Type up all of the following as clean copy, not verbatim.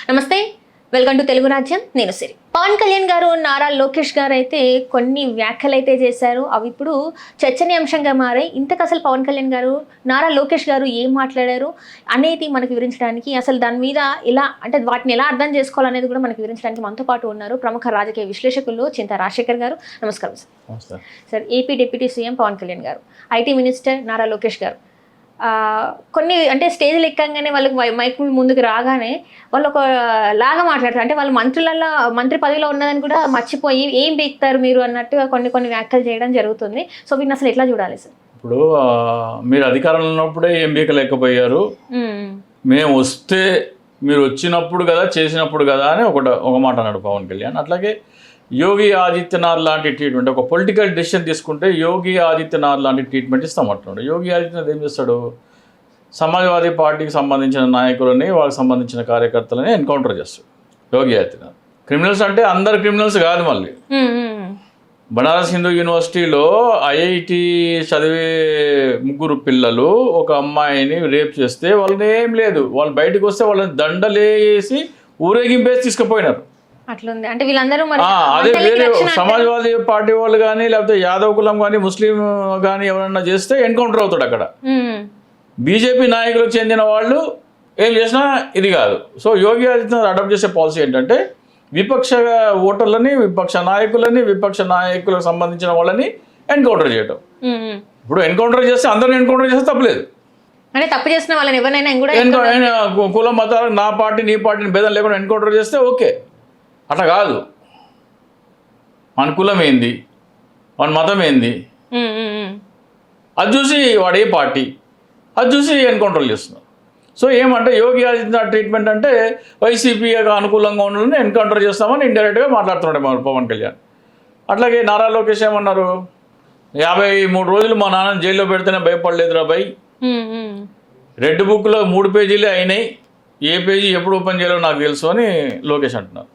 నమస్తే, welcome to Telugu రాజ్యం. నేను సిరి. పవన్ కళ్యాణ్ గారు, నారా లోకేష్ గారు అయితే కొన్ని వ్యాఖ్యలు అయితే చేశారు. అవి ఇప్పుడు చర్చనీయాంశంగా మారాయి. ఇంతకు అసలు పవన్ కళ్యాణ్ గారు, నారా లోకేష్ గారు ఏం మాట్లాడారు అనేది మనకు వివరించడానికి, అసలు దాని మీద ఎలా అంటే వాటిని ఎలా అర్థం చేసుకోవాలనేది కూడా మనకు వివరించడానికి మనతో పాటు ఉన్నారు ప్రముఖ రాజకీయ విశ్లేషకులు చింతా రాజశేఖర్ గారు. నమస్కారం sir. Sir, AP deputy CM Pawan Kalyan గారు, ఐటీ మినిస్టర్ నారా లోకేష్ గారు కొన్ని అంటే స్టేజ్లు ఎక్కగానే వాళ్ళకి మైక్ ముందుకు రాగానే వాళ్ళు ఒక లాగా మాట్లాడతారు. అంటే వాళ్ళు మంత్రి పదవిలో ఉన్నదని కూడా మర్చిపోయి ఏం బీక్తారు మీరు అన్నట్టుగా కొన్ని వ్యాఖ్యలు చేయడం జరుగుతుంది. సో వీటిని అసలు ఎట్లా చూడాలి సార్? ఇప్పుడు మీరు అధికారంలో ఉన్నప్పుడే ఏం బీకలేకపోయారు, మేము వస్తే మీరు వచ్చినప్పుడు కదా చేసినప్పుడు కదా అని ఒక మాట అన్నాడు పవన్ కళ్యాణ్. అట్లాగే యోగి ఆదిత్యనాథ్ లాంటి ట్రీట్మెంట్, ఒక పొలిటికల్ డెసిషన్ తీసుకుంటే యోగి ఆదిత్యనాథ్ లాంటి ట్రీట్మెంట్ ఇస్తామంటున్నాడు. యోగి ఆదిత్యనాథ్ ఏం చేస్తాడు? సమాజ్వాదీ పార్టీకి సంబంధించిన నాయకులని, వాళ్ళకి సంబంధించిన కార్యకర్తలని ఎన్కౌంటర్ చేస్తాడు యోగి ఆదిత్యనాథ్. క్రిమినల్స్ అంటే అందరు క్రిమినల్స్ కాదు. మళ్ళీ బనారస్ హిందూ యూనివర్సిటీలో ఐఐటి చదివే 3 పిల్లలు ఒక అమ్మాయిని రేప్ చేస్తే వాళ్ళని ఏం లేదు, వాళ్ళు బయటకు వస్తే వాళ్ళని దండలేసి ఊరేగింపేసి తీసుకుపోయినారు. అట్లుంది అంటే వీళ్ళందరూ అదే వేరే సమాజ్వాదీ పార్టీ వాళ్ళు కానీ లేకపోతే యాదవ్ కులం కానీ ముస్లిం కానీ ఎవరన్నా చేస్తే ఎన్కౌంటర్ అవుతాడు అక్కడ. బీజేపీ నాయకులకు చెందిన వాళ్ళు ఏం చేసినా ఇది కాదు. సో యోగి ఆదిత్యనాథ్ అడాప్ట్ చేసే పాలసీ ఏంటంటే విపక్ష ఓటర్లని, విపక్ష నాయకులకు సంబంధించిన వాళ్ళని ఎన్కౌంటర్ చేయటం. ఇప్పుడు ఎన్కౌంటర్ చేస్తే అందరిని ఎన్కౌంటర్ చేస్తే తప్పలేదు. అంటే తప్పు చేసిన వాళ్ళని ఎవరైనా కుల మతాలు నా పార్టీ నీ పార్టీని భేదం లేకుండా ఎన్కౌంటర్ చేస్తే ఓకే. అట్లా కాదు, మన కులం ఏంది, మన మతం ఏంది అది చూసి వాడు ఏ పార్టీ అది చూసి ఎన్కౌంటర్ చేస్తున్నారు. సో ఏమంటే యోగి ఆదిత్యనాథ్ ట్రీట్మెంట్ అంటే వైసీపీగా అనుకూలంగా ఉన్న ఎన్కౌంటర్ చేస్తామని ఇండైరెక్ట్గా మాట్లాడుతున్నాడు పవన్ కళ్యాణ్. అట్లాగే నారా లోకేష్ ఏమన్నారు, 53 రోజులు మా నాన్న జైల్లో పెడితేనే భయపడలేదురా భయ్, రెడ్ బుక్లో 3 పేజీలే అయినాయి, ఏ పేజీ ఎప్పుడు ఓపెన్ చేయాలో నాకు తెలుసు అని లోకేష్ అంటున్నారు.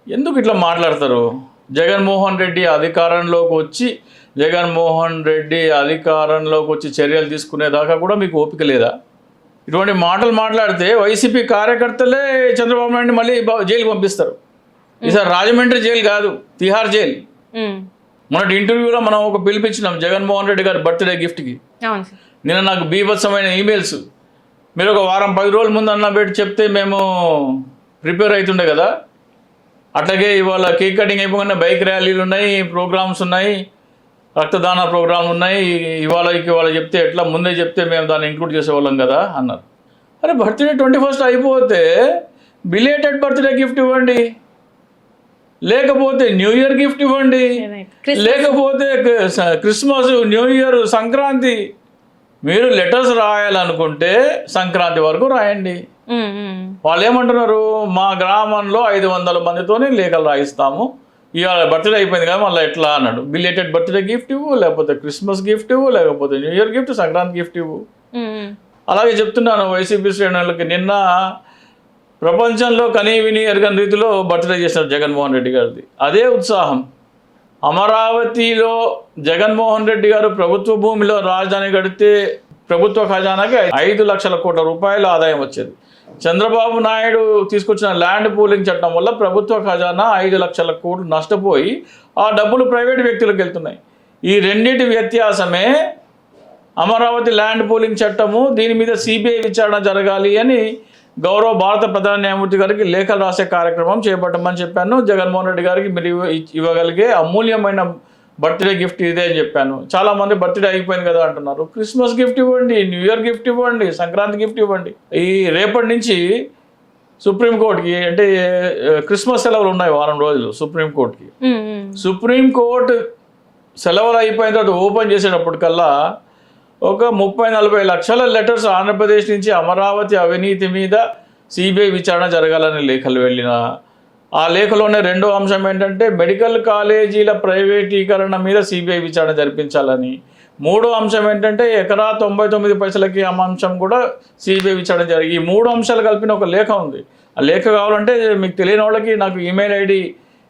ఎందుకు ఇట్లా మాట్లాడతారు? జగన్మోహన్ రెడ్డి అధికారంలోకి వచ్చి చర్యలు తీసుకునేదాకా కూడా మీకు ఓపిక లేదా? ఇటువంటి మాటలు మాట్లాడితే వైసీపీ కార్యకర్తలే చంద్రబాబు నాయుడిని మళ్ళీ జైలుకి పంపిస్తారు. ఈసారి రాజమండ్రి జైలు కాదు, తిహార్ జైలు. మొన్నటి ఇంటర్వ్యూలో మనం ఒక పిలిపించినాం జగన్మోహన్ రెడ్డి గారి బర్త్డే గిఫ్ట్కి. నిన్న నాకు బీభత్సమైన ఈమెయిల్స్, మీరు ఒక వారం 10 రోజుల ముందు అన్న పెట్టి చెప్తే మేము ప్రిపేర్ అవుతుండే కదా. అట్లాగే ఇవాళ కేక్ కటింగ్ అయిపోగానే బైక్ ర్యాలీలు ఉన్నాయి, ప్రోగ్రామ్స్ ఉన్నాయి, రక్తదాన ప్రోగ్రాంలు ఉన్నాయి. ఇవాళ చెప్తే ఎట్లా, ముందే చెప్తే మేము దాన్ని ఇంక్లూడ్ చేసేవాళ్ళం కదా అన్నారు. అరే బర్త్డే 21st అయిపోతే బిలేటెడ్ బర్త్డే గిఫ్ట్ ఇవ్వండి, లేకపోతే న్యూ ఇయర్ గిఫ్ట్ ఇవ్వండి, లేకపోతే క్రిస్మస్, న్యూ ఇయర్, సంక్రాంతి. మీరు లెటర్స్ రాయాలనుకుంటే సంక్రాంతి వరకు రాయండి. వాళ్ళు ఏమంటున్నారు, మా గ్రామంలో 500 మందితోనే లేఖలు రాయిస్తాము, ఇవాళ బర్త్డే అయిపోయింది కదా మళ్ళీ ఎట్లా అన్నాడు. బిలేటెడ్ బర్త్డే గిఫ్ట్ ఇవ్వు, లేకపోతే క్రిస్మస్ గిఫ్ట్ ఇవ్వు, లేకపోతే new year gift, Sankranti gift ఇవ్వు. అలాగే చెప్తున్నాను వైసీపీ శ్రేణులకి, నిన్న ప్రపంచంలో కనీ విని ఎరగని రీతిలో బర్త్డే చేసినారు జగన్మోహన్ రెడ్డి గారిది. అదే ఉత్సాహం అమరావతిలో జగన్మోహన్ రెడ్డి గారు ప్రభుత్వ భూమిలో రాజధాని కడితే ప్రభుత్వ ఖజానాకి 5 లక్షల కోట్ల రూపాయల ఆదాయం వచ్చేది. చంద్రబాబు నాయుడు తీసుకొచ్చిన ల్యాండ్ పూలింగ్ చట్టం వల్ల ప్రభుత్వ ఖజానా 5 లక్షల కోట్లు నష్టపోయి ఆ డబ్బులు ప్రైవేటు వ్యక్తులకు వెళ్తున్నాయి. ఈ రెండింటి వ్యత్యాసమే అమరావతి ల్యాండ్ పూలింగ్ చట్టము. దీని మీద సిబిఐ విచారణ జరగాలి అని గౌరవ భారత ప్రధాన న్యాయమూర్తి గారికి లేఖలు రాసే కార్యక్రమం చేపట్టమని చెప్పాను. జగన్మోహన్ రెడ్డి గారికి మీరు ఇవ్వగలిగే అమూల్యమైన బర్త్డే గిఫ్ట్ ఇదే అని చెప్పాను. చాలామంది బర్త్డే అయిపోయింది కదా అంటున్నారు. క్రిస్మస్ గిఫ్ట్ ఇవ్వండి, న్యూ ఇయర్ గిఫ్ట్ ఇవ్వండి, సంక్రాంతి గిఫ్ట్ ఇవ్వండి. ఈ రేపటి నుంచి సుప్రీంకోర్టుకి అంటే క్రిస్మస్ సెలవులు ఉన్నాయి వారం రోజులు సుప్రీంకోర్టుకి. సుప్రీంకోర్టు సెలవులు అయిపోయిన తర్వాత ఓపెన్ చేసేటప్పటికల్లా ఒక 30-40 లక్షల లెటర్స్ ఆంధ్రప్రదేశ్ నుంచి అమరావతి అవినీతి మీద సిబిఐ విచారణ జరగాలని లేఖలు వెళ్ళిన ఆ లేఖలోనే రెండో అంశం ఏంటంటే మెడికల్ కాలేజీల ప్రైవేటీకరణ మీద సిబిఐ విచారణ జరిపించాలని. మూడో అంశం ఏంటంటే ఎకరా 99 పైసలకి అంశం కూడా సిబిఐ విచారణ జరిగి, ఈ 3 అంశాలు కలిపిన ఒక లేఖ ఉంది. ఆ లేఖ కావాలంటే మీకు తెలియని వాళ్ళకి నాకు ఈమెయిల్ ఐడి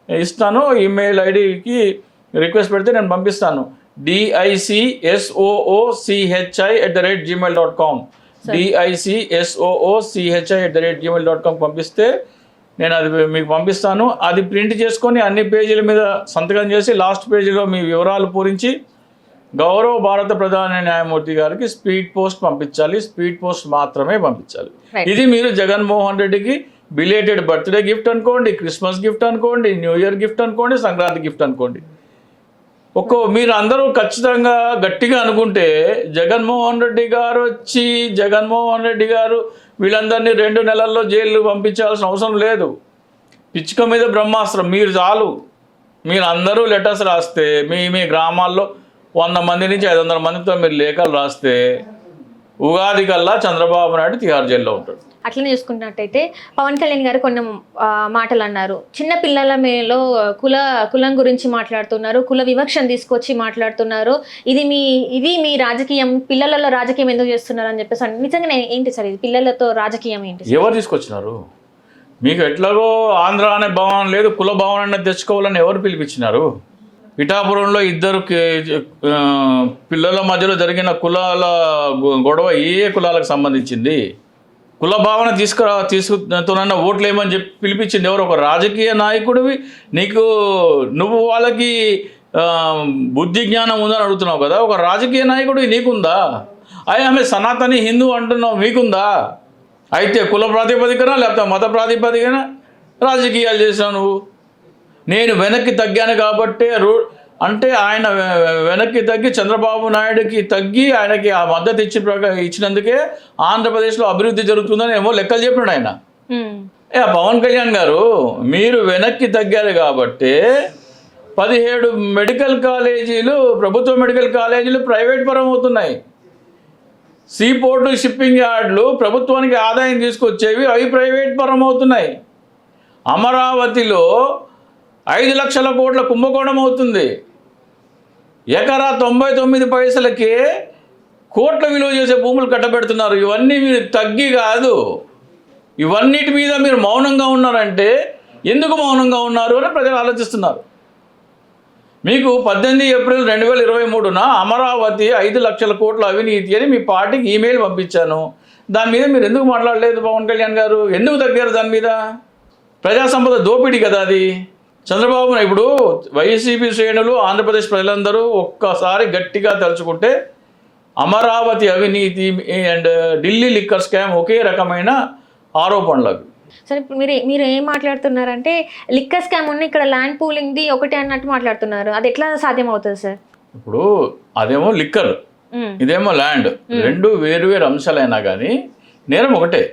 ఇస్తాను, ఈమెయిల్ ఐడికి రిక్వెస్ట్ పెడితే నేను పంపిస్తాను. DICSOOCHI@gmail.com DICSOOCHI@gmail.com పంపిస్తే నేను అది మీకు పంపిస్తాను. అది ప్రింట్ చేసుకొని అన్ని పేజీల మీద సంతకం చేసి లాస్ట్ పేజీలో మీ వివరాలు పూరించి గౌరవ భారత ప్రధాన న్యాయమూర్తి గారికి స్పీడ్ పోస్ట్ పంపించాలి. స్పీడ్ పోస్ట్ మాత్రమే పంపించాలి. ఇది మీరు జగన్మోహన్ రెడ్డికి బిలేటెడ్ బర్త్డే గిఫ్ట్ అనుకోండి, క్రిస్మస్ గిఫ్ట్ అనుకోండి, న్యూ ఇయర్ గిఫ్ట్ అనుకోండి, సంక్రాంతి గిఫ్ట్ అనుకోండి. మీరు అందరూ ఖచ్చితంగా గట్టిగా అనుకుంటే జగన్మోహన్ రెడ్డి గారు వీళ్ళందరినీ 2 నెలల్లో జైలు పంపించాల్సిన అవసరం లేదు. పిచ్చుక మీద బ్రహ్మాస్త్రం మీరు చాలు. మీరు అందరూ లెటర్స్ రాస్తే మీ గ్రామాల్లో 100 మంది నుంచి 500 మందితో మీరు లేఖలు రాస్తే ఉగాది కల్లా చంద్రబాబు నాయుడు తిహార్ జైల్లో ఉంటాడు. అట్లనే చూసుకున్నట్టయితే పవన్ కళ్యాణ్ గారు కొన్ని మాటలు అన్నారు. చిన్న పిల్లల మేలో కులం గురించి మాట్లాడుతున్నారు, కుల వివక్షను తీసుకొచ్చి మాట్లాడుతున్నారు. ఇది మీ రాజకీయం, పిల్లలలో రాజకీయం ఎందుకు చేస్తున్నారు అని చెప్పేసి నిజంగా ఏంటి సార్ ఇది? పిల్లలతో రాజకీయం ఏంటి? ఎవరు తీసుకొచ్చినారు? మీకు ఎట్లాగో ఆంధ్ర అనే భావన లేదు, కుల భావన అనేది తెచ్చుకోవాలని ఎవరు పిలిపించినారు? పిఠాపురంలో 2 పిల్లల మధ్యలో జరిగిన కులాల గొడవ ఏ కులాలకు సంబంధించింది? కుల భావన తీసుకుతున్న ఓట్లు ఏమని చెప్పి పిలిపించింది ఎవరు? ఒక రాజకీయ నాయకుడివి. నువ్వు వాళ్ళకి బుద్ధి జ్ఞానం ఉందని అడుగుతున్నావు కదా. ఒక రాజకీయ నాయకుడివి నీకుందా? ఆమె సనాతని హిందూ అంటున్నావు, మీకుందా? అయితే కుల ప్రాతిపదికన లేకపోతే మత ప్రాతిపదికన రాజకీయాలు చేసావు నువ్వు. నేను వెనక్కి తగ్గాను కాబట్టి అంటే ఆయన వెనక్కి తగ్గి చంద్రబాబు నాయుడుకి తగ్గి ఆయనకి ఆ మద్దతు ఇచ్చినందుకే ఆంధ్రప్రదేశ్లో అభివృద్ధి జరుగుతుందని ఏమో లెక్కలు చెప్పినాడు ఆయన. పవన్ కళ్యాణ్ గారు మీరు వెనక్కి తగ్గారు కాబట్టి 17 మెడికల్ కాలేజీలు, ప్రభుత్వ మెడికల్ కాలేజీలు ప్రైవేట్ పరం అవుతున్నాయి. సీపోర్టు షిప్పింగ్ యార్డులు ప్రభుత్వానికి ఆదాయం తీసుకొచ్చేవి, అవి ప్రైవేట్ పరం అవుతున్నాయి. అమరావతిలో 5 లక్షల కోట్ల కుంభకోణం అవుతుంది. ఎకరా 99 పైసలకే కోట్ల విలువ చేసే భూములు కట్టబెడుతున్నారు. ఇవన్నీ మీరు తగ్గి కాదు, ఇవన్నిటి మీద మీరు మౌనంగా ఉన్నారంటే ఎందుకు మౌనంగా ఉన్నారు అని ప్రజలు ఆలోచిస్తున్నారు. మీకు 18 ఏప్రిల్ 2023న అమరావతి 5 లక్షల కోట్ల అవినీతి అని మీ పార్టీకి ఈమెయిల్ పంపించాను. దాని మీద మీరు ఎందుకు మాట్లాడలేదు పవన్ కళ్యాణ్ గారు? ఎందుకు తగ్గారు దాని మీద? ప్రజా సంపద దోపిడీ కదా అది. చంద్రబాబు ఇప్పుడు వైసీపీ శ్రేణులు, ఆంధ్రప్రదేశ్ ప్రజలందరూ ఒక్కసారి గట్టిగా తలుచుకుంటే అమరావతి అవినీతి అండ్ ఢిల్లీ లిక్కర్ స్కామ్ ఒకే రకమైన ఆరోపణలు అవి. సరే, ఇప్పుడు మీరు ఏం మాట్లాడుతున్నారంటే లిక్కర్ స్కామ్ ఉన్న ఇక్కడ ల్యాండ్ పూలింగ్ది ఒకటే అన్నట్టు మాట్లాడుతున్నారు. అది ఎట్లా సాధ్యం అవుతుంది సార్? ఇప్పుడు అదేమో లిక్కర్, ఇదేమో ల్యాండ్, 2 వేరు అంశాలైనా కానీ నేరం ఒకటే.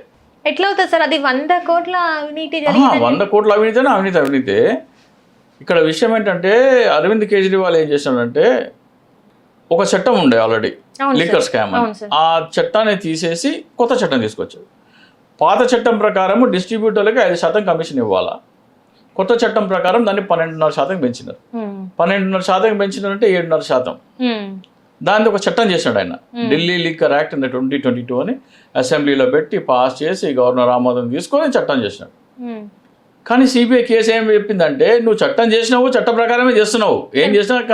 ఎట్లా అవుతుంది సార్? అది 100 కోట్ల అవినీతి 100 కోట్ల అవినీతే. ఇక్కడ విషయం ఏంటంటే అరవింద్ కేజ్రీవాల్ ఏం చేశాడంటే ఒక చట్టం ఉండే ఆల్రెడీ లిక్కర్ స్కామ్ అని, ఆ చట్టాన్ని తీసేసి కొత్త చట్టం తీసుకొచ్చాడు. పాత చట్టం ప్రకారం డిస్ట్రిబ్యూటర్లకి 5% కమిషన్ ఇవ్వాలా. కొత్త చట్టం ప్రకారం దాన్ని 12.5% పెంచినారు. 12.5% పెంచినారంటే 7.5%. దాన్ని ఒక చట్టం చేశాడు ఆయన, ఢిల్లీ లిక్కర్ యాక్ట్ 2022 అని అసెంబ్లీలో పెట్టి పాస్ చేసి గవర్నర్ ఆమోదం తీసుకొని చట్టం చేసినాడు. కానీ సిబిఐ కేసు ఏం చెప్పిందంటే నువ్వు చట్టం చేసినావు, చట్ట ప్రకారమే చేస్తున్నావు, ఏం చేసినావు,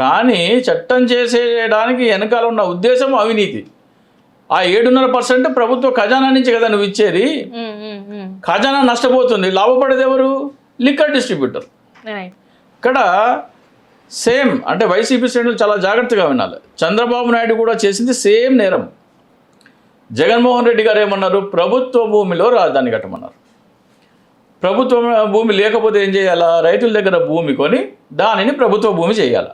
కానీ చట్టం చేసేయడానికి వెనకాల ఉన్న ఉద్దేశం అవినీతి. ఆ 7.5% ప్రభుత్వ ఖజానా నుంచి కదా నువ్వు ఇచ్చేది. ఖజానా నష్టపోతుంది, లాభపడేది ఎవరు? Liquor distributor. ఇక్కడ సేమ్ అంటే వైసీపీ శ్రేణులు చాలా జాగ్రత్తగా వినాలి. చంద్రబాబు నాయుడు కూడా చేసింది సేమ్ నేరం. జగన్మోహన్ రెడ్డి గారు ఏమన్నారు? ప్రభుత్వ భూమిలో రాజధాని కట్టమన్నారు. ప్రభుత్వ భూమి లేకపోతే ఏం చేయాలా? రైతుల దగ్గర భూమి కొని దానిని ప్రభుత్వ భూమి చేయాలి.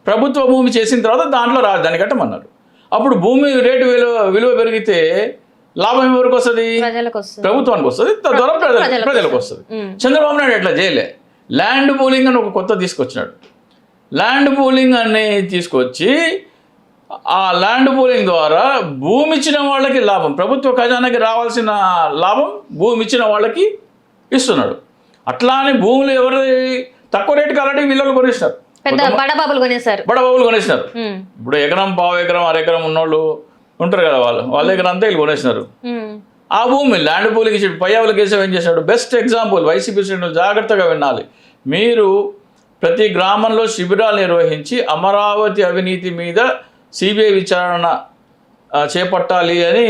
ప్రభుత్వ భూమి చేసిన తర్వాత దాంట్లో రాజధాని కట్టమన్నారు. అప్పుడు భూమి రేటు విలువ పెరిగితే లాభం ఎవరికి వస్తుంది? ప్రభుత్వానికి వస్తుంది, తద్వారా ప్రజలకు వస్తుంది. చంద్రబాబు నాయుడు ఎట్లా చేయలే, ల్యాండ్ పూలింగ్ అని ఒక కొత్త తీసుకొచ్చినాడు. ల్యాండ్ పూలింగ్ అని తీసుకొచ్చి ఆ ల్యాండ్ పూలింగ్ ద్వారా భూమి ఇచ్చిన వాళ్ళకి లాభం, ప్రభుత్వ ఖజానాకి రావాల్సిన లాభం భూమి ఇచ్చిన వాళ్ళకి ఇస్తున్నాడు. అట్లా అని భూములు ఎవరు తక్కువ రేటుకి ఆల్రెడీ వీళ్ళు కొనేసినారు, బడబాబులు కొనేసినారు. ఇప్పుడు ఎకరం, పావు ఎకరం, అరెకరం ఉన్నోళ్ళు ఉంటారు కదా, వాళ్ళ దగ్గర అంతా వీళ్ళు కొనేసినారు. ఆ భూమి ల్యాండ్ పూలింగ్ ఇచ్చి పయ్యావుల కేశవ్ ఏం చేసినాడు? Best example. వైసీపీ శ్రేణులు జాగ్రత్తగా వినాలి. మీరు ప్రతి గ్రామంలో శిబిరాలు నిర్వహించి అమరావతి అవినీతి మీద సిబిఐ విచారణ చేపట్టాలి అని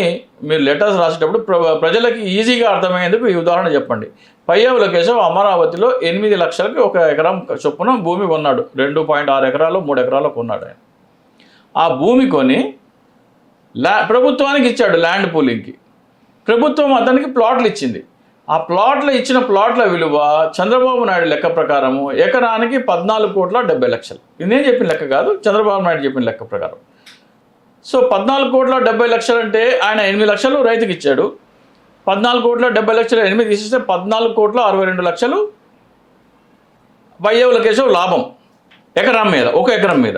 మీరు లెటర్స్ రాసేటప్పుడు ప్రజలకి ఈజీగా అర్థమయ్యేందుకు ఈ ఉదాహరణ చెప్పండి. పయ్యావుల కేశవ్ అమరావతిలో 8 లక్షలకి 1 ఎకరం చొప్పున భూమి కొన్నాడు. 2.6 ఎకరాలు 3 ఎకరాలు కొన్నాడు ఆయన. ఆ భూమి కొని ప్రభుత్వానికి ఇచ్చాడు ల్యాండ్ పూలింగ్కి. ప్రభుత్వం అతనికి ప్లాట్లు ఇచ్చింది. ఆ ఇచ్చిన ప్లాట్ల విలువ చంద్రబాబు నాయుడు లెక్క ప్రకారము ఎకరానికి 14,70,00,000. ఇది నేను చెప్పిన లెక్క కాదు, చంద్రబాబు నాయుడు చెప్పిన లెక్క ప్రకారం. సో 14,70,00,000 అంటే ఆయన 8 లక్షలు రైతుకి ఇచ్చాడు. 14,70,00,000 8 తీసేస్తే 14,62,00,000 పయ్యావుల కేశవ్ లాభం ఎకరం మీద, 1 ఎకరం మీద.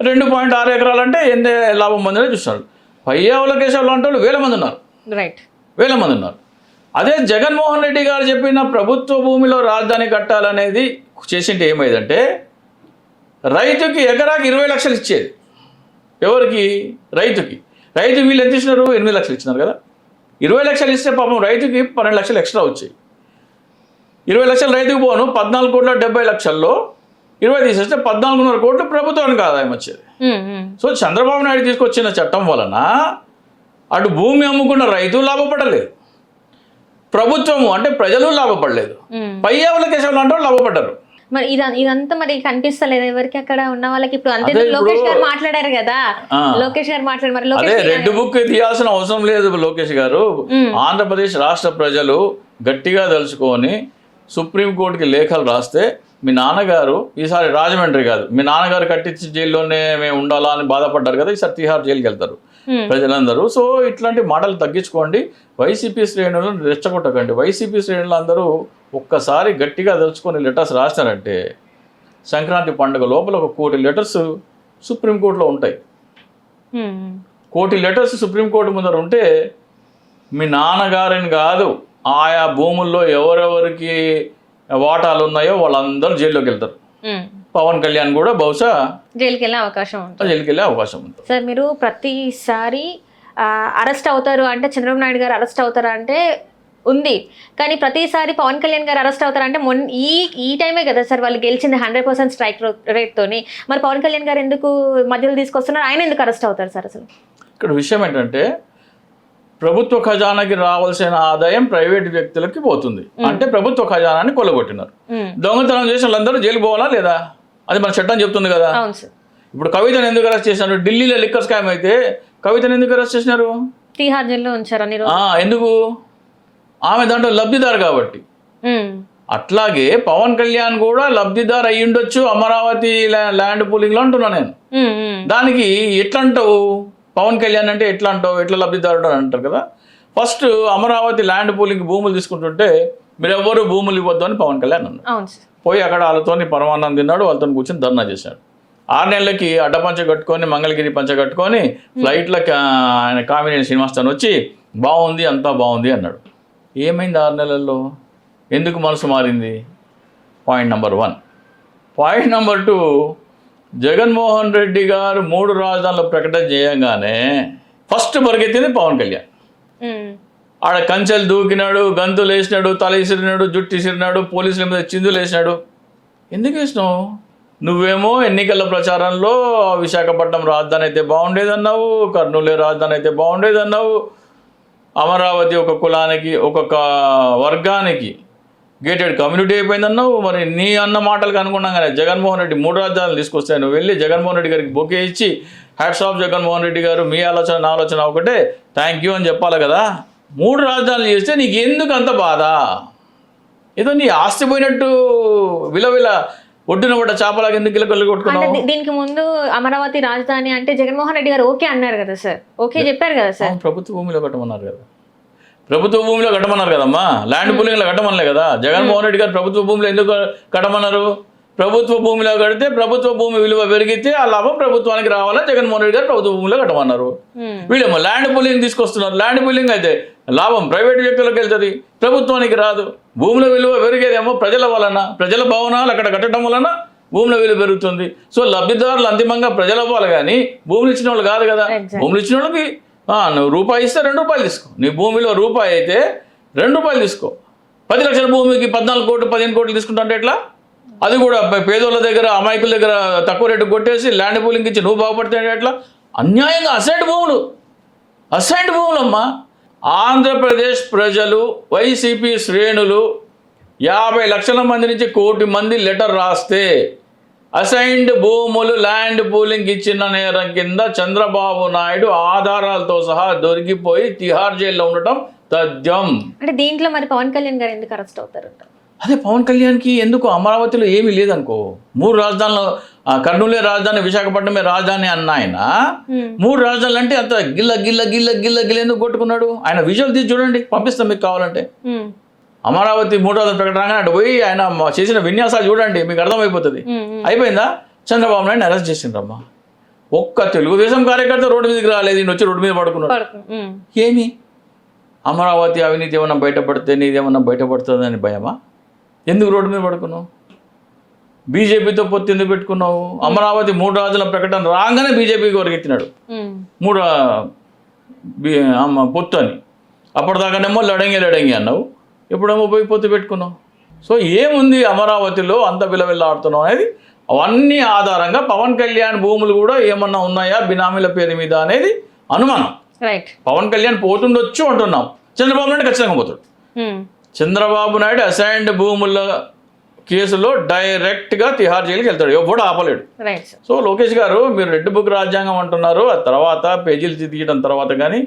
2.6 ఎకరాలు అంటే ఎంత లాభం పొందినో చూస్తున్నాడు. పయ్యావుల కేశవ్ లాంటి వాళ్ళు వేల మంది ఉన్నారు. అదే జగన్మోహన్ రెడ్డి గారు చెప్పిన ప్రభుత్వ భూమిలో రాజధాని కట్టాలనేది చేసింటే ఏమైందంటే రైతుకి ఎకరాకి 20 లక్షలు ఇచ్చేది. ఎవరికి? రైతుకి వీళ్ళు ఎంత ఇచ్చినారు? 8 లక్షలు ఇచ్చినారు కదా. 20 లక్షలు ఇస్తే పాపం రైతుకి 12 లక్షలు ఎక్స్ట్రా వచ్చాయి. 20 లక్షలు రైతుకు పోను 14,70,00,000లో 20 తీసేస్తే 14,500 కోట్లు ప్రభుత్వానికి ఆదాయం వచ్చేది. సో చంద్రబాబు నాయుడు తీసుకొచ్చిన చట్టం వలన అటు భూమి అమ్ముకున్న రైతు లాభపడలేదు, ప్రభుత్వము అంటే ప్రజలు లాభపడలేదు, పయ్యావుల కేశవ్ లాంటి వాళ్ళు లాభపడ్డారు. మరి ఇదంతా మరి కనిపిస్తలేదు ఎవరికి అక్కడ ఉన్న వాళ్ళకి. ఇప్పుడు అంతే లోకేష్ గారు మాట్లాడారు కదా, లోకేష్ గారు మాట్లాడారు. అదే రెడ్ బుక్ తీయాల్సిన అవసరం లేదు లోకేష్ గారు. ఆంధ్రప్రదేశ్ రాష్ట్ర ప్రజలు గట్టిగా తలుచుకొని సుప్రీంకోర్టుకి లేఖలు రాస్తే మీ నాన్నగారు ఈసారి రాజమండ్రి కాదు, మీ నాన్నగారు కట్టించి జైల్లోనే మేము ఉండాలా అని బాధపడ్డారు కదా, ఈసారి తిహార్ జైలుకి వెళ్తారు ప్రజలందరూ. సో ఇట్లాంటి మాటలు తగ్గించుకోండి. వైసీపీ శ్రేణులను రెచ్చగొట్టకండి. వైసీపీ శ్రేణులు అందరూ ఒక్కసారి గట్టిగా తెలుసుకొని లెటర్స్ రాస్తారంటే సంక్రాంతి పండుగ లోపల 1 కోటి లెటర్స్ సుప్రీంకోర్టులో ఉంటాయి. 1 కోటి లెటర్స్ సుప్రీంకోర్టు ముందర ఉంటే మీ నాన్నగారిని కాదు, ఆయా భూముల్లో ఎవరెవరికి వాటాలు ఉన్నాయో వాళ్ళందరూ జైల్లోకి వెళ్తారు. పవన్ కళ్యాణ్ కూడా బహుశా జైలుకి వెళ్ళే అవకాశం ఉంటుంది. సార్ మీరు ప్రతిసారి అరెస్ట్ అవుతారు అంటే చంద్రబాబు నాయుడు గారు అరెస్ట్ అవుతారా అంటే ఉంది, కానీ ప్రతిసారి పవన్ కళ్యాణ్ గారు అరెస్ట్ అవుతారంటే ఈ టైమే కదా సార్ వాళ్ళు గెలిచింది 100% స్ట్రైక్ రేట్తోని. మరి పవన్ కళ్యాణ్ గారు ఎందుకు మధ్యలో తీసుకొస్తున్నారు? ఆయన ఎందుకు అరెస్ట్ అవుతారు సార్? అసలు ఇక్కడ విషయం ఏంటంటే ప్రభుత్వ ఖజానాకి రావాల్సిన ఆదాయం ప్రైవేట్ వ్యక్తులకి పోతుంది. అంటే ప్రభుత్వ ఖజానాన్ని కొల్లగొట్టినారు. దొంగతనం చేసిన వాళ్ళందరూ జైలు పోవాలా లేదా? అది మన చట్టం చెప్తుంది కదా. ఇప్పుడు కవితను ఎందుకు అరెస్ట్ చేసినారు? ఢిల్లీలో లిక్కర్ స్కామ్ అయితే కవితను ఎందుకు అరెస్ట్ చేసినారు? తిహార్ జైల్లో ఉంచారు. ఎందుకు? ఆమె దాంట్లో లబ్ధిదారు కాబట్టి. అట్లాగే పవన్ కళ్యాణ్ కూడా లబ్ధిదారు అయ్యి ఉండొచ్చు అమరావతి ల్యాండ్ పూలింగ్లో అంటున్నా నేను. దానికి ఎట్లా అంటావు? పవన్ కళ్యాణ్ అంటే ఎట్లా అంటావు, ఎట్లా లబ్ధిదారుడు అని అంటారు కదా. ఫస్ట్ అమరావతి ల్యాండ్ పూలింగ్ భూములు తీసుకుంటుంటే మీరు ఎవరు భూములు ఇవ్వద్దు అని పవన్ కళ్యాణ్ అన్నాడు. పోయి అక్కడ వాళ్ళతో పరమాన్నం తిన్నాడు, వాళ్ళతో కూర్చొని ధర్నా చేశాడు. 6 నెలలకి అడ్డపంచ కట్టుకొని మంగళగిరి పంచ కట్టుకొని ఫ్లైట్లకి ఆయన కామినేని శ్రీనివాసన్ వచ్చి బాగుంది అంతా బాగుంది అన్నాడు. ఏమైంది 6 నెలల్లో? ఎందుకు మనసు మారింది? Point number 1. Point number 2, Jaganmohan Reddy గారు 3 రాజధానుల ప్రకటన చేయగానే ఫస్ట్ పరిగెత్తింది పవన్ కళ్యాణ్. ఆడ కంచెలు దూకినాడు, గంతులు వేసినాడు, తల ఇసిరినాడు, జుట్టు ఇసిరినాడు, పోలీసుల మీద చిందులు వేసినాడు. ఎందుకు వేసినావు? నువ్వేమో ఎన్నికల ప్రచారంలో విశాఖపట్నం రాజధాని అయితే బాగుండేదన్నావు, కర్నూలు రాజధాని అయితే బాగుండేదన్నావు, అమరావతి ఒక కులానికి ఒక్కొక్క వర్గానికి గేటెడ్ కమ్యూనిటీ అయిపోయిందన్నావు. మరి నీ అన్న మాటలకు అనుగుణంగానే జగన్మోహన్ రెడ్డి 3 రాజధానులు తీసుకొస్తే నువ్వు వెళ్ళి జగన్మోహన్ రెడ్డి గారికి బొకే ఇచ్చి హ్యాట్స్ ఆఫ్ జగన్మోహన్ రెడ్డి గారు, మీ ఆలోచన నా ఆలోచన ఒకటే, థ్యాంక్ యూ అని చెప్పాలి కదా. 3 రాజధానులు చేస్తే నీకు ఎందుకు అంత బాధ? ఏదో నీ ఆస్తి పోయినట్టు విలవిల ఒడ్డున పడ్డ చేపలాగా ఎందుకు గిలకల్లు కొట్టుకున్నావు? దీనికి ముందు అమరావతి రాజధాని అంటే జగన్మోహన్ రెడ్డి గారు ఓకే అన్నారు కదా సార్, ఓకే చెప్పారు కదా సార్. ప్రభుత్వ భూమిలో కట్టమన్నారు కదా, ప్రభుత్వ భూమిలో కట్టమన్నారు కదమ్మా, ల్యాండ్ పూలింగ్లో కట్టమనలే కదా. జగన్మోహన్ రెడ్డి గారు ప్రభుత్వ భూమిలో ఎందుకు కట్టమన్నారు? ప్రభుత్వ భూమిలో కడితే ప్రభుత్వ భూమి విలువ పెరిగితే ఆ లాభం ప్రభుత్వానికి రావాలని జగన్మోహన్ రెడ్డి గారు ప్రభుత్వ భూమిలో కట్టమన్నారు. వీళ్ళేమో ల్యాండ్ పూలింగ్ తీసుకొస్తున్నారు. ల్యాండ్ పూలింగ్ అయితే లాభం ప్రైవేట్ వ్యక్తులకు వెళ్తుంది, ప్రభుత్వానికి రాదు. భూముల విలువ పెరిగేదేమో ప్రజల వలన, ప్రజల భవనాలు అక్కడ కట్టడం వలన భూముల విలువ పెరుగుతుంది. సో లబ్ధిదారులు అంతిమంగా ప్రజలు అవ్వాలి కానీ భూములు ఇచ్చిన వాళ్ళు కాదు కదా. భూములు ఇచ్చిన వాళ్ళకి నువ్వు రూపాయి ఇస్తే 2 రూపాయలు తీసుకో. నీ భూమిలో రూపాయి అయితే 2 రూపాయలు తీసుకో. 10 లక్షల భూమికి 14 కోట్లు 15 కోట్లు తీసుకుంటా అంటే ఎట్లా? అది కూడా పేదోళ్ళ దగ్గర అమాయకుల దగ్గర తక్కువ రేటు కొట్టేసి ల్యాండ్ పూలింగ్ ఇచ్చి నువ్వు బాగుపడితే ఎట్లా? అన్యాయంగా అసెట్ భూములు అసైన్డ్ భూములమ్మా. ఆంధ్రప్రదేశ్ ప్రజలు వైసీపీ శ్రేణులు 50 లక్షల మంది నుంచి 1 కోటి మంది లెటర్ రాస్తే అసైన్డ్ భూములు ల్యాండ్ పూలింగ్ ఇచ్చిన నేరం కింద చంద్రబాబు నాయుడు ఆధారాలతో సహా దొరికిపోయి తిహార్ జైల్లో ఉండటం తథ్యం. అంటే దీంట్లో మరి పవన్ కళ్యాణ్ గారు ఎందుకు అరెస్ట్ అవుతారు? అదే పవన్ కళ్యాణ్కి ఎందుకు అమరావతిలో ఏమీ లేదనుకో, 3 రాజధానులు, కర్నూలే రాజధాని, విశాఖపట్నమే రాజధాని అన్న ఆయన 3 రాజధానులు అంటే అంత గిల్ల గిల్ల గిల్ల గిల్ల గిల్ల ఎందుకు కొట్టుకున్నాడు? ఆయన విజువల్ తీసి చూడండి, పంపిస్తాం మీకు కావాలంటే. అమరావతి 3 రాజధానులు ప్రకటన అటు పోయి ఆయన చేసిన విన్యాసాలు చూడండి, మీకు అర్థమైపోతుంది. అయిపోయిందా? చంద్రబాబు నాయుడు అరెస్ట్ చేసిండ్రమ్మా. ఒక్క తెలుగుదేశం కార్యకర్త రోడ్డు మీదకి రాలేదు, ఈయన వచ్చి రోడ్డు మీద పడుకున్నాడు. ఏమి అమరావతి అవినీతి ఏమన్నా బయటపడితే నీదేమన్నా బయటపడుతుందని భయమా? ఎందుకు రోడ్డు మీద పడుకున్నావు? బీజేపీతో పొత్తు ఎందుకు పెట్టుకున్నావు? అమరావతి 3 రాజధానుల ప్రకటన రాగానే బీజేపీకి వరకెత్తినాడు 3 పొత్తు అని. అప్పటిదాకానేమో లడంగి అన్నావు, ఎప్పుడేమో పోయి పొత్తు పెట్టుకున్నావు. సో ఏముంది అమరావతిలో అంత విలవిల్లాడుతున్నావు అనేది అవన్నీ ఆధారంగా పవన్ కళ్యాణ్ భూములు కూడా ఏమన్నా ఉన్నాయా బినామీల పేరు మీద అనేది అనుమానం. రైట్. పవన్ కళ్యాణ్ పోతుండొచ్చు అంటున్నాం, చంద్రబాబు నాయుడు ఖచ్చితంగా పోతాడు. చంద్రబాబు నాయుడు అసైన్డ్ భూముల కేసులో డైరెక్ట్గా తిహార్ జైలుకి వెళ్తాడు, ఎవడు ఆపలేడు. సో లోకేష్ గారు, మీరు రెడ్ బుక్ రాజ్యాంగం అంటున్నారు, ఆ తర్వాత పేజీలు తీయడం తర్వాత, కానీ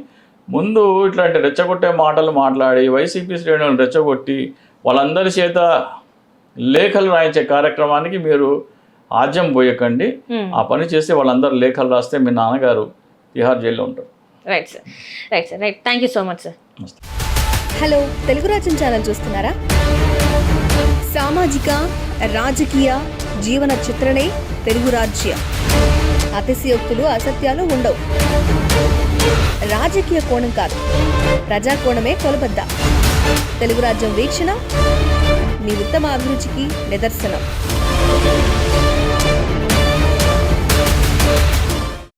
ముందు ఇట్లాంటి రెచ్చగొట్టే మాటలు మాట్లాడి వైసీపీ శ్రేణులను రెచ్చగొట్టి వాళ్ళందరి చేత లేఖలు రాయించే కార్యక్రమానికి మీరు ఆజ్యం పోయకండి. ఆ పని చేస్తే వాళ్ళందరూ లేఖలు రాస్తే మీ నాన్నగారు తిహార్ జైల్లో ఉంటారు. Right sir, right sir, right. Thank you so much sir. Hello, Telugu రాజ్యం ఛానల్ చూస్తున్నారా? సామాజిక, రాజకీయ, జీవన చిత్రణే తెలుగు రాజ్యం. అతిశయోక్తులు, అసత్యాలు ఉండవు. రాజకీయ కోణం కాదు, ప్రజా కోణమే కొలబద్ద. తెలుగు రాజ్యం వీక్షణ మీ ఉత్తమ అభిరుచికి నిదర్శనం.